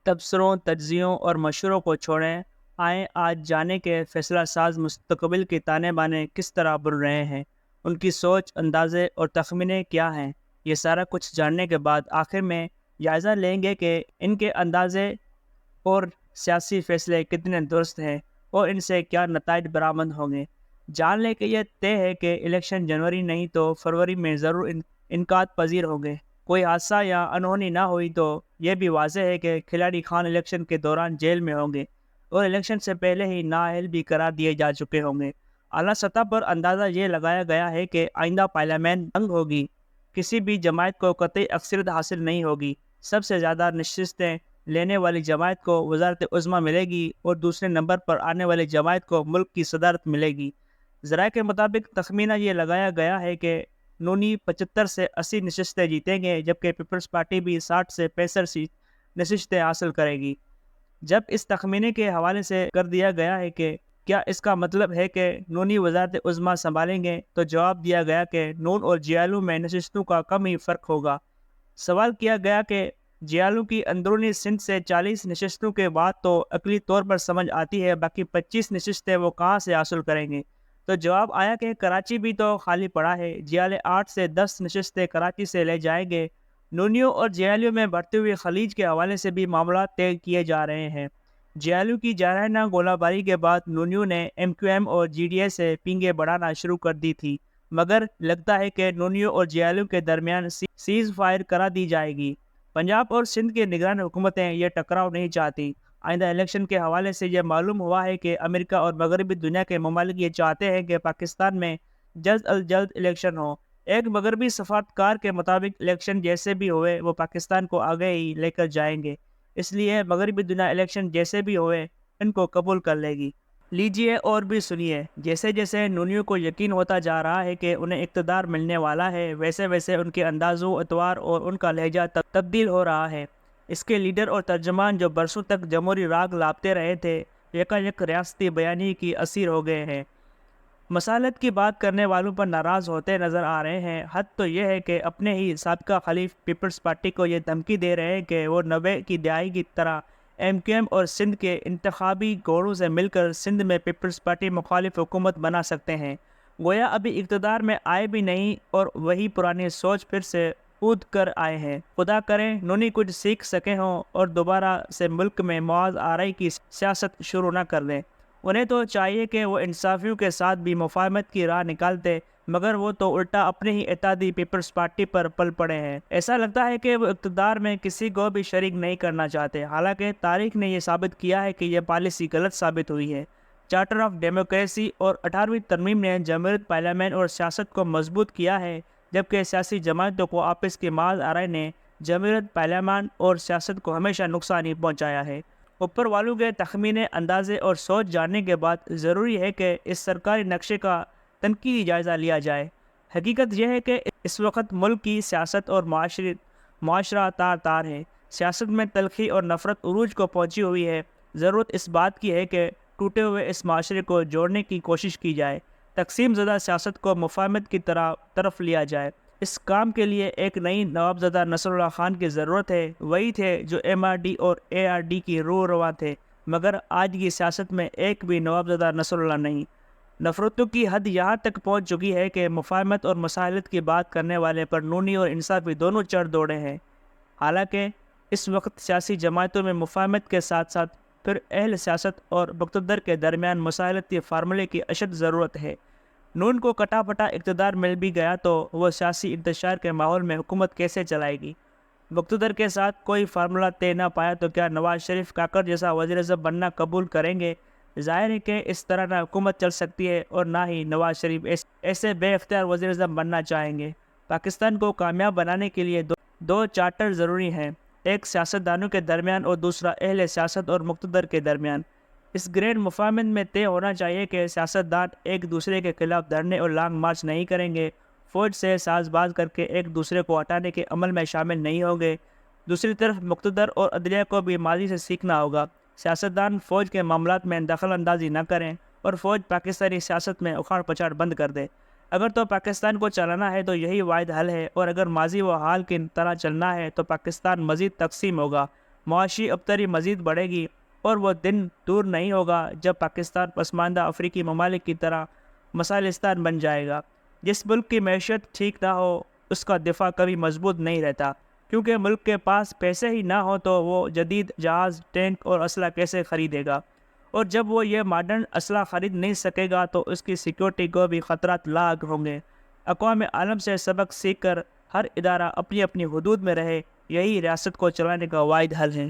تبصروں، تجزیوں اور مشوروں کو چھوڑیں، آئیں آج جانیں کہ فیصلہ ساز مستقبل کے تانے بانے کس طرح بن رہے ہیں، ان کی سوچ، اندازے اور تخمینے کیا ہیں۔ یہ سارا کچھ جاننے کے بعد آخر میں جائزہ لیں گے کہ ان کے اندازے اور سیاسی فیصلے کتنے درست ہیں اور ان سے کیا نتائج برآمد ہوں گے۔ جان لیں کہ یہ طے ہے کہ الیکشن جنوری نہیں تو فروری میں ضرور انعقاد پذیر ہوں گے۔ کوئی حادثہ یا انہونی نہ ہوئی تو یہ بھی واضح ہے کہ کھلاڑی خان الیکشن کے دوران جیل میں ہوں گے اور الیکشن سے پہلے ہی نااہل بھی قرار دیے جا چکے ہوں گے۔ اعلیٰ سطح پر اندازہ یہ لگایا گیا ہے کہ آئندہ پارلیمنٹ تنگ ہوگی، کسی بھی جماعت کو قطعی اکثریت حاصل نہیں ہوگی، سب سے زیادہ نشستیں لینے والی جماعت کو وزارت عظمیٰ ملے گی اور دوسرے نمبر پر آنے والی جماعت کو ملک کی صدارت ملے گی۔ ذرائع کے مطابق تخمینہ یہ لگایا گیا ہے کہ نونی 75 سے 80 نشستیں جیتیں گے، جبکہ پیپلز پارٹی بھی 60 سے 65 نشستیں حاصل کرے گی۔ جب اس تخمینے کے حوالے سے کر دیا گیا ہے کہ کیا اس کا مطلب ہے کہ نونی وزارت عظمیٰ سنبھالیں گے، تو جواب دیا گیا کہ نون اور جے ایل یو میں نشستوں کا کم ہی فرق ہوگا۔ سوال کیا گیا کہ جے ایل یو کی اندرونی سندھ سے 40 نشستوں کے بعد تو عقلی طور پر سمجھ آتی ہے، باقی 25 نشستیں وہ کہاں سے حاصل کریں گے؟ تو جواب آیا کہ کراچی بھی تو خالی پڑا ہے، جے ایل 8 سے 10 نشستیں کراچی سے لے جائیں گے۔ نونیوں اور جے ایل یو میں بڑھتے ہوئے خلیج کے حوالے سے بھی معاملات طے کیے جا رہے ہیں۔ جے ایل یو کی جارحانہ گولہ باری کے بعد نونیوں نے ایم کیو ایم اور جی ڈی اے سے پینگیں بڑھانا شروع کر دی تھی، مگر لگتا ہے کہ نونیوں اور جے ایل یو کے درمیان سیز فائر کرا دی جائے گی۔ پنجاب اور سندھ کے نگران حکومتیں یہ ٹکراؤ نہیں چاہتی۔ آئندہ الیکشن کے حوالے سے یہ معلوم ہوا ہے کہ امریکہ اور مغربی دنیا کے ممالک یہ چاہتے ہیں کہ پاکستان میں جلد از جلد الیکشن ہو۔ ایک مغربی سفارتکار کے مطابق الیکشن جیسے بھی ہوئے وہ پاکستان کو آگے ہی لے کر جائیں گے، اس لیے مغربی دنیا الیکشن جیسے بھی ہوئے ان کو قبول کر لے گی۔ لیجئے اور بھی سنیے، جیسے جیسے نونیوں کو یقین ہوتا جا رہا ہے کہ انہیں اقتدار ملنے والا ہے، ویسے ویسے ان کے انداز و اطوار اور ان کا لہجہ تبدیل ہو رہا ہے۔ اس کے لیڈر اور ترجمان جو برسوں تک جمہوری راگ لاپتے رہے تھے، یکایک ریاستی بیانی کی اسیر ہو گئے ہیں۔ مسالت کی بات کرنے والوں پر ناراض ہوتے نظر آ رہے ہیں۔ حد تو یہ ہے کہ اپنے ہی سابقہ خلیف پیپلز پارٹی کو یہ دھمکی دے رہے ہیں کہ وہ 90 کی دہائی کی طرح ایم کیو ایم اور سندھ کے انتخابی گھوڑوں سے مل کر سندھ میں پیپلز پارٹی مخالف حکومت بنا سکتے ہیں۔ گویا ابھی اقتدار میں آئے بھی نہیں اور وہی پرانی سوچ پھر سے اود کر آئے ہیں۔ خدا کرے نونی کچھ سیکھ سکے ہوں اور دوبارہ سے ملک میں معاذ آرائی کی سیاست شروع نہ کر دیں۔ انہیں تو چاہیے کہ وہ انصافیوں کے ساتھ بھی مفاہمت کی راہ نکالتے، مگر وہ تو الٹا اپنے ہی اتحادی پیپلز پارٹی پر پل پڑے ہیں۔ ایسا لگتا ہے کہ وہ اقتدار میں کسی کو بھی شریک نہیں کرنا چاہتے، حالانکہ تاریخ نے یہ ثابت کیا ہے کہ یہ پالیسی غلط ثابت ہوئی ہے۔ چارٹر آف ڈیموکریسی اور 18ویں ترمیم نے جمہوریت، پارلیمنٹ اور سیاست کو مضبوط کیا ہے، جبکہ سیاسی جماعتوں کو آپس کی معاذ آرائی نے جمہوریت، پارلیمان اور سیاست کو ہمیشہ نقصان ہی پہنچایا ہے۔ اوپر والوں کے تخمینے، اندازے اور سوچ جاننے کے بعد ضروری ہے کہ اس سرکاری نقشے کا تنقیدی جائزہ لیا جائے۔ حقیقت یہ ہے کہ اس وقت ملک کی سیاست اور معاشرہ تار تار ہے۔ سیاست میں تلخی اور نفرت عروج کو پہنچی ہوئی ہے۔ ضرورت اس بات کی ہے کہ ٹوٹے ہوئے اس معاشرے کو جوڑنے کی کوشش کی جائے، تقسیم زدہ سیاست کو مفاہمت کی طرف لیا جائے۔ اس کام کے لیے ایک نئی نوابزدہ نصر اللہ خان کی ضرورت ہے۔ وہی تھے جو ایم آر ڈی اور اے آر ڈی کی روح رواں تھے، مگر آج کی سیاست میں ایک بھی نوابزدہ نصر اللہ نہیں۔ نفرتوں کی حد یہاں تک پہنچ چکی ہے کہ مفاہمت اور مسالت کی بات کرنے والے پر نونی اور انصافی دونوں چڑھ دوڑے ہیں۔ حالانکہ اس وقت سیاسی جماعتوں میں مفاہمت کے ساتھ ساتھ پھر اہل سیاست اور مقتدر کے درمیان مسالتی فارمولے کی اشد ضرورت ہے۔ نون کو کٹا پٹا اقتدار مل بھی گیا تو وہ سیاسی انتشار کے ماحول میں حکومت کیسے چلائے گی؟ مقتدر کے ساتھ کوئی فارمولہ طے نہ پایا تو کیا نواز شریف کاکڑ جیسا وزیر اعظم بننا قبول کریں گے؟ ظاہر ہے کہ اس طرح نہ حکومت چل سکتی ہے اور نہ ہی نواز شریف ایسے بے اختیار وزیر اعظم بننا چاہیں گے۔ پاکستان کو کامیاب بنانے کے لیے دو چارٹر ضروری ہیں، ایک سیاستدانوں کے درمیان اور دوسرا اہل سیاست اور مقتدر کے درمیان۔ اس گرینڈ مفاہمت میں طے ہونا چاہیے کہ سیاستدان ایک دوسرے کے خلاف دھرنے اور لانگ مارچ نہیں کریں گے، فوج سے ساز باز کر کے ایک دوسرے کو ہٹانے کے عمل میں شامل نہیں ہوں گے۔ دوسری طرف مقتدر اور عدلیہ کو بھی ماضی سے سیکھنا ہوگا۔ سیاستدان فوج کے معاملات میں دخل اندازی نہ کریں اور فوج پاکستانی سیاست میں اکھاڑ پچھاڑ بند کر دے۔ اگر تو پاکستان کو چلانا ہے تو یہی واحد حل ہے، اور اگر ماضی و حال کی طرح چلنا ہے تو پاکستان مزید تقسیم ہوگا، معاشی ابتری مزید بڑھے گی اور وہ دن دور نہیں ہوگا جب پاکستان پسماندہ افریقی ممالک کی طرح مسائلستان بن جائے گا۔ جس ملک کی معیشت ٹھیک نہ ہو اس کا دفاع کبھی مضبوط نہیں رہتا، کیونکہ ملک کے پاس پیسے ہی نہ ہو تو وہ جدید جہاز، ٹینک اور اسلحہ کیسے خریدے گا؟ اور جب وہ یہ ماڈرن اسلحہ خرید نہیں سکے گا تو اس کی سیکیورٹی کو بھی خطرات لاحق ہوں گے۔ اقوام عالم سے سبق سیکھ کر ہر ادارہ اپنی اپنی حدود میں رہے، یہی ریاست کو چلانے کا واحد حل ہے۔